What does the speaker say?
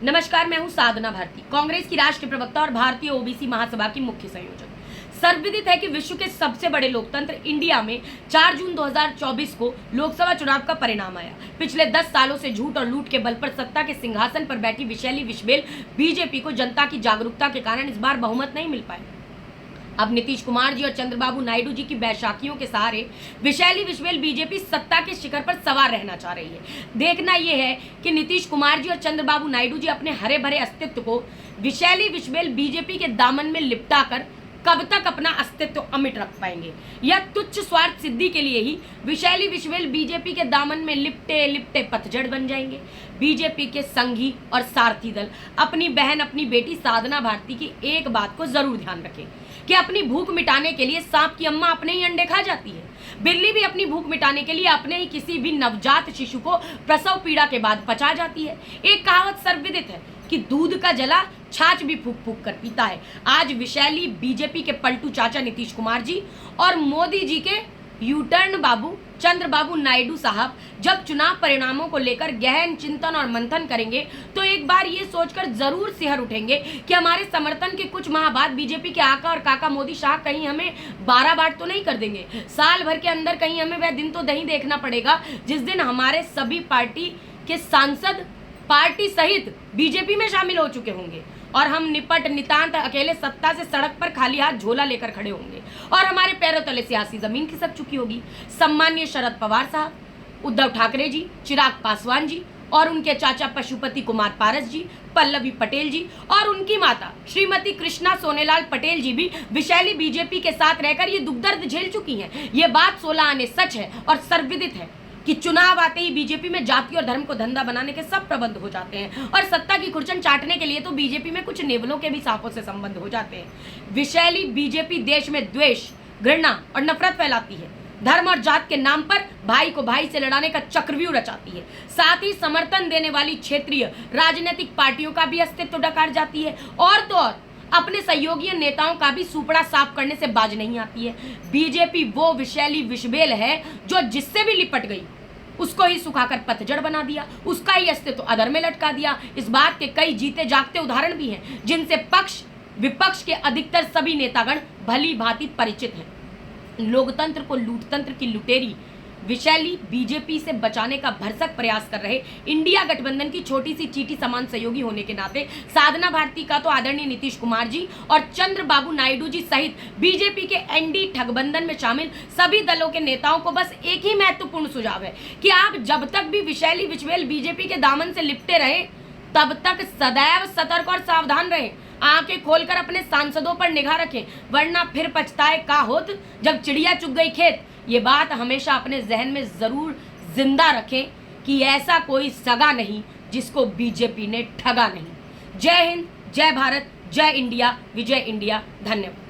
नमस्कार, मैं हूं साधना भारती, कांग्रेस की राष्ट्रीय प्रवक्ता और भारतीय ओबीसी महासभा की मुख्य संयोजक। सर्वविदित है कि विश्व के सबसे बड़े लोकतंत्र इंडिया में 4 जून 2024 को लोकसभा चुनाव का परिणाम आया। पिछले 10 सालों से झूठ और लूट के बल पर सत्ता के सिंहासन पर बैठी विशैली विश्वेल बीजेपी को जनता की जागरूकता के कारण इस बार बहुमत नहीं मिल पाया। अब नीतीश कुमार जी और चंद्रबाबू नायडू जी की बैसाखियों के सहारे विशैली विश्वेल बीजेपी सत्ता के शिखर पर सवार रहना चाह रही है। देखना यह है कि नीतीश कुमार जी और चंद्रबाबू नायडू जी अपने हरे भरे अस्तित्व को विशैली विश्वेल बीजेपी के दामन में लिपटा कर कब तक अपना अस्तित्व अमिट रख पाएंगे, या तुच्छ स्वार्थ सिद्धि के लिए ही विशैली विश्वेल बीजेपी के दामन में लिपटे लिपटे पतझड़ बन जाएंगे। बीजेपी के संघी और सारथी दल अपनी बहन, अपनी बेटी साधना भारती की एक बात को जरूर ध्यान रखें कि अपनी भूख मिटाने के लिए सांप की अम्मा अपने ही अंडे खा जाती है। बिल्ली भी अपनी भूख मिटाने के लिए अपने ही किसी भी नवजात शिशु को प्रसव पीड़ा के बाद पचा जाती है। एक कहावत सर्वविदित है कि दूध का जला छाछ भी फूक फूक कर पीता है। आज विशैली बीजेपी के पलटू चाचा नीतीश कुमार जी और मोदी जी के यूटर्न बाबू चंद्रबाबू नायडू साहब जब चुनाव परिणामों को लेकर गहन चिंतन और मंथन करेंगे तो एक बार ये सोचकर जरूर सिहर उठेंगे कि हमारे समर्थन के कुछ माह बाद बीजेपी के आका और काका मोदी शाह कहीं हमें 12 बाट तो नहीं कर देंगे। साल भर के अंदर कहीं हमें वह दिन तो नहीं देखना पड़ेगा जिस दिन हमारे सभी पार्टी के सांसद पार्टी सहित बीजेपी में शामिल हो चुके होंगे और हम नितांत अकेले सत्ता से सड़क पर खाली हाथ झोला लेकर खड़े होंगे और हमारे पैरों तले सियासी जमीन खिसक चुकी होगी। सम्माननीय शरद पवार साहब, उद्धव ठाकरे जी, चिराग पासवान जी और उनके चाचा पशुपति कुमार पारस जी, पल्लवी पटेल जी और उनकी माता श्रीमती कृष्णा सोनेलाल पटेल जी भी विशैली बीजेपी के साथ रहकर ये दुख दर्द झेल चुकी हैं। ये बात 16 आने सच है और सर्वविदित है कि चुनाव आते ही बीजेपी में जाति और धर्म को धंधा बनाने के सब प्रबंध हो जाते हैं और सत्ता की खुरचन चाटने के लिए तो बीजेपी में कुछ नेवलों के भी सांपों से संबंध हो जाते हैं। विशैली बीजेपी देश में द्वेष, घृणा और नफरत फैलाती है। धर्म और जात के नाम पर भाई को भाई से लड़ाने का चक्रव्यूह रचाती है। साथ ही समर्थन देने वाली क्षेत्रीय राजनीतिक पार्टियों का भी अस्तित्व डकार जाती है और तो और अपने सहयोगी नेताओं का भी सुपड़ा साफ करने से बाज नहीं आती है। बीजेपी वो विशैली विश्वेल है जो जिससे भी लिपट गई उसको ही सुखाकर पतझड़ बना दिया, उसका ही अस्तित्व अधर में लटका दिया। इस बात के कई जीते जागते उदाहरण भी हैं जिनसे पक्ष विपक्ष के अधिकतर सभी नेतागण भली भांति परिचित हैं। लोकतंत्र को लूटतंत्र की लुटेरी विशैली बीजेपी से बचाने का भरसक प्रयास कर रहे इंडिया गठबंधन की छोटी सी चीटी समान सहयोगी होने के नाते साधना भारती का तो आदरणीय नीतीश कुमार जी और चंद्रबाबू नायडू जी सहित बीजेपी के एनडी ठगबंधन में शामिल सभी दलों के नेताओं को बस एक ही महत्वपूर्ण सुझाव है कि आप जब तक भी विशैली विश्वेल बीजेपी के दामन से लिपटे रहे तब तक सदैव सतर्क और सावधान रहे। आंखें खोलकर अपने सांसदों पर निगाह रखें, वरना फिर पछताए का होत जब चिड़िया चुग गई खेत। ये बात हमेशा अपने जहन में जरूर जिंदा रखें कि ऐसा कोई सगा नहीं जिसको बीजेपी ने ठगा नहीं। जय हिंद, जय भारत, जय इंडिया, विजय इंडिया। धन्यवाद।